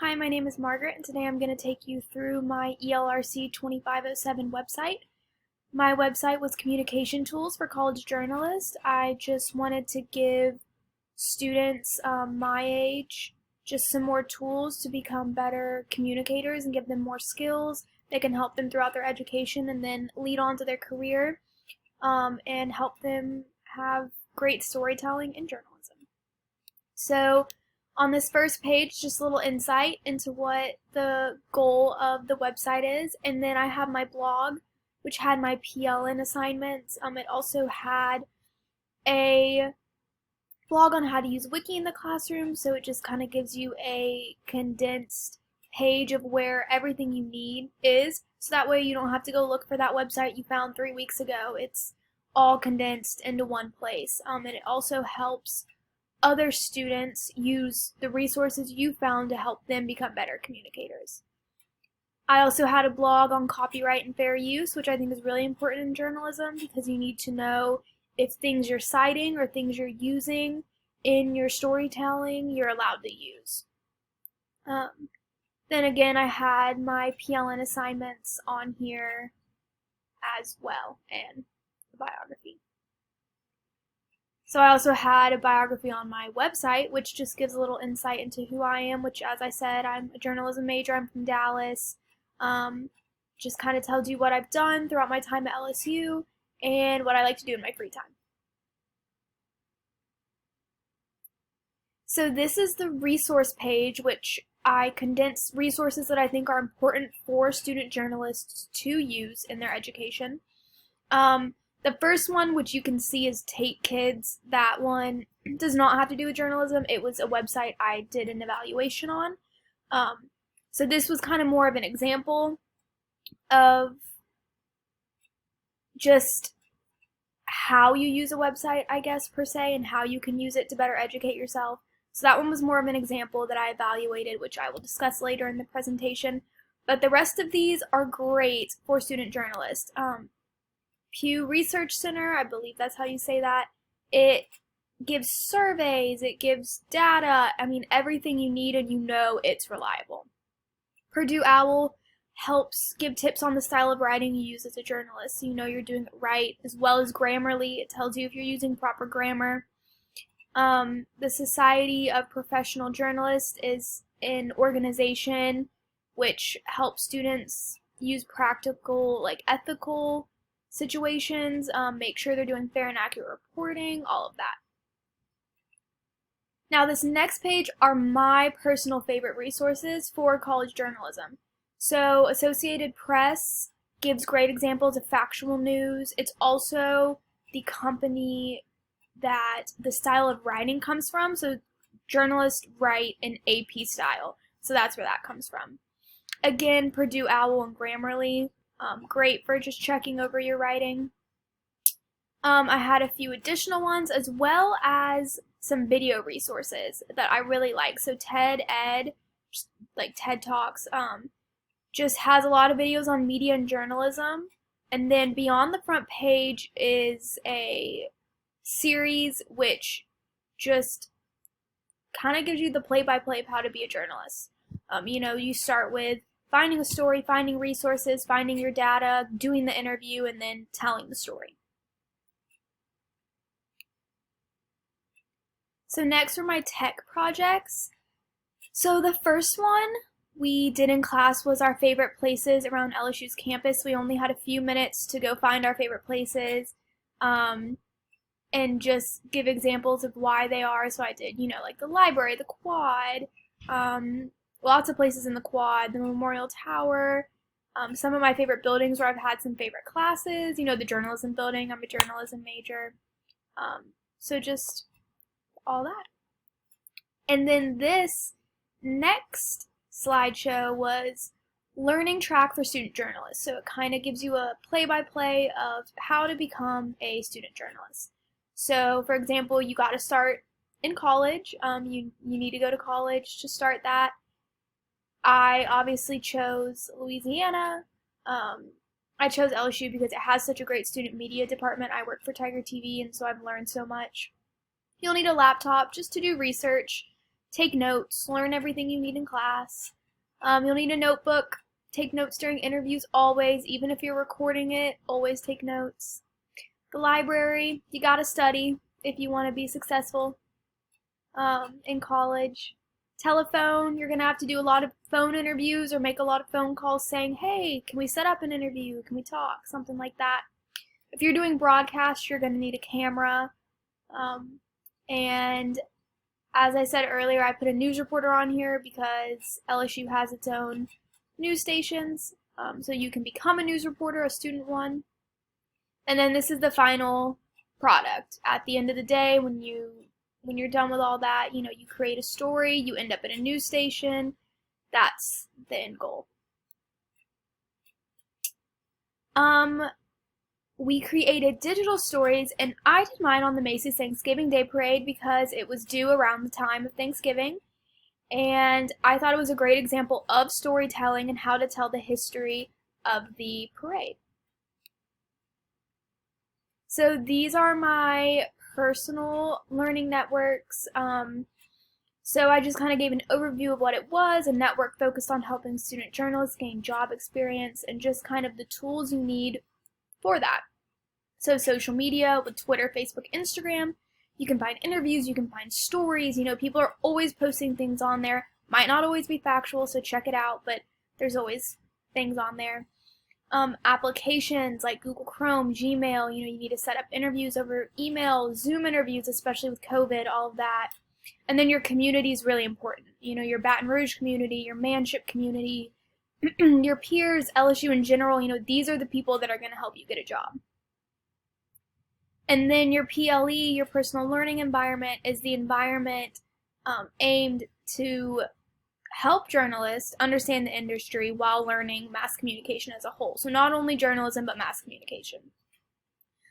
Hi, my name is Margaret, and today I'm going to take you through my ELRC2507 website. My website was Communication Tools for College Journalists. I just wanted to give students my age just some more tools to become better communicators and give them more skills that can help them throughout their education and then lead on to their career and help them have great storytelling in journalism. So on this first page, just a little insight into what the goal of the website is, and then I have my blog, which had my PLN assignments. It also had a blog on how to use Wiki in the classroom, so it just kind of gives you a condensed page of where everything you need is, so that way you don't have to go look for that website you found 3 weeks ago. It's all condensed into one place, and it also helps other students use the resources you found to help them become better communicators. I also had a blog on copyright and fair use, which I think is really important in journalism because you need to know if things you're citing or things you're using in your storytelling you're allowed to use. Then again, I had my PLN assignments on here as well, and the biography. So I also had a biography on my website, which just gives a little insight into who I am, which, as I said, I'm a journalism major. I'm from Dallas. Just kind of tells you what I've done throughout my time at LSU and what I like to do in my free time. So this is the resource page, which I condense resources that I think are important for student journalists to use in their education. The first one, which you can see, is Take Kids. That one does not have to do with journalism. It was a website I did an evaluation on. So this was kind of more of an example of just how you use a website, I guess, per se, and how you can use it to better educate yourself. So that one was more of an example that I evaluated, which I will discuss later in the presentation. But the rest of these are great for student journalists. Pew Research Center, I believe that's how you say that. It gives surveys, it gives data, everything you need, and you know it's reliable. Purdue OWL helps give tips on the style of writing you use as a journalist, so you know you're doing it right, as well as Grammarly. It tells you if you're using proper grammar. The Society of Professional Journalists is an organization which helps students use practical, ethical situations, make sure they're doing fair and accurate reporting, all of that. Now this next page are my personal favorite resources for college journalism. So Associated Press gives great examples of factual news. It's also the company that the style of writing comes from, so journalists write in AP style, so that's where that comes from. Again, Purdue OWL and Grammarly. Great for just checking over your writing. I had a few additional ones as well as some video resources that I really like. So TED Ed, like TED Talks, just has a lot of videos on media and journalism. And then beyond the front page is a series which just kind of gives you the play-by-play of how to be a journalist. You start with finding a story, finding resources, finding your data, doing the interview, and then telling the story. So next are my tech projects. So the first one we did in class was our favorite places around LSU's campus. We only had a few minutes to go find our favorite places and just give examples of why they are. So I did, like the library, the quad, lots of places in the quad, the Memorial Tower, some of my favorite buildings where I've had some favorite classes, the journalism building, I'm a journalism major, so just all that. And then this next slideshow was learning track for student journalists, so it kind of gives you a play-by-play of how to become a student journalist. So, for example, you got to start in college, you need to go to college to start that. I obviously chose Louisiana. I chose LSU because it has such a great student media department. I work for Tiger TV, and so I've learned so much. You'll need a laptop just to do research. take notes, learn everything you need in class. You'll need a notebook. Take notes during interviews always, even if you're recording it, always take notes. The library, you gotta study if you want to be successful in college. Telephone, you're gonna have to do a lot of phone interviews or make a lot of phone calls saying, hey, can we set up an interview? Can we talk? Something like that. If you're doing broadcast, you're gonna need a camera. And as I said earlier, I put a news reporter on here because LSU has its own news stations, so you can become a news reporter, a student one. And then this is the final product. At the end of the day, when you're done with all that, you create a story, you end up at a news station. That's the end goal. We created digital stories, and I did mine on the Macy's Thanksgiving Day Parade because it was due around the time of Thanksgiving. And I thought it was a great example of storytelling and how to tell the history of the parade. So these are my personal learning networks. So I just kind of gave an overview of what it was, a network focused on helping student journalists gain job experience and just kind of the tools you need for that. So social media with Twitter, Facebook, Instagram. You can find interviews, you can find stories, people are always posting things on there. Might not always be factual, so check it out, but there's always things on there. Applications like Google Chrome, Gmail, you need to set up interviews over email, Zoom interviews, especially with COVID, all of that. And then your community is really important. Your Baton Rouge community, your Manship community, your peers, LSU in general, these are the people that are going to help you get a job. And then your PLE, your personal learning environment, is the environment aimed to help journalists understand the industry while learning mass communication as a whole. So not only journalism, but mass communication.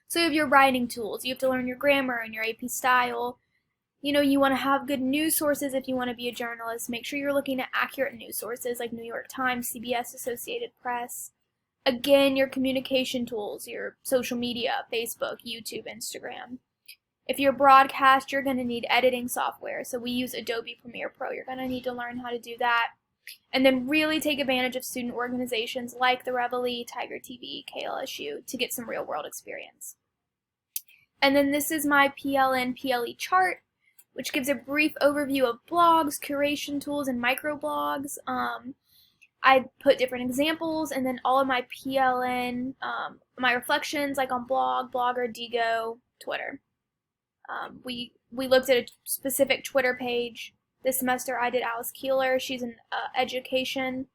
So you have your writing tools. You have to learn your grammar and your AP style. You want to have good news sources if you want to be a journalist. Make sure you're looking at accurate news sources like New York Times, CBS, Associated Press. Again, your communication tools, your social media, Facebook, YouTube, Instagram. If you're broadcast, you're going to need editing software. So we use Adobe Premiere Pro. You're going to need to learn how to do that. And then really take advantage of student organizations like the Reveille, Tiger TV, KLSU to get some real world experience. And then this is my PLN/PLE chart, which gives a brief overview of blogs, curation tools, and microblogs. I put different examples, and then all of my PLN, my reflections, like on blog, Blogger, Digo, Twitter. We looked at a specific Twitter page. This semester I did Alice Keeler. She's an educational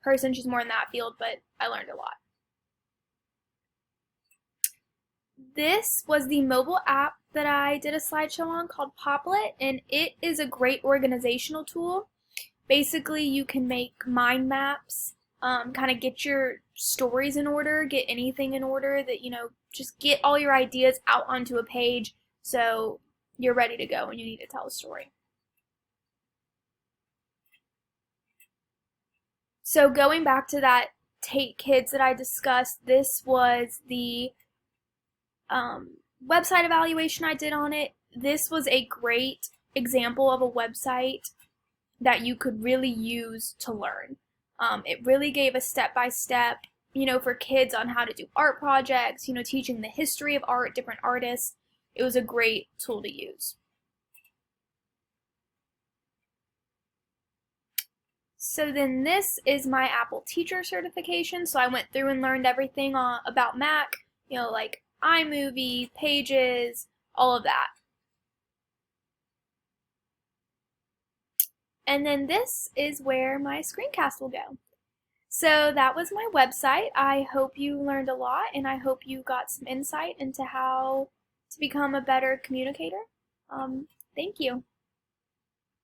person. She's more in that field, but I learned a lot. This was the mobile app that I did a slideshow on called Popplet, and it is a great organizational tool. Basically, you can make mind maps, kind of get your stories in order, get anything in order that, just get all your ideas out onto a page so you're ready to go when you need to tell a story. So going back to that Take Kids that I discussed, this was the website evaluation I did on it. This was a great example of a website that you could really use to learn. It really gave a step-by-step, for kids on how to do art projects, teaching the history of art, different artists. It was a great tool to use. So then this is my Apple teacher certification. So I went through and learned everything about Mac, like iMovie, Pages, all of that. And then this is where my screencast will go. So that was my website. I hope you learned a lot, and I hope you got some insight into how to become a better communicator. Thank you.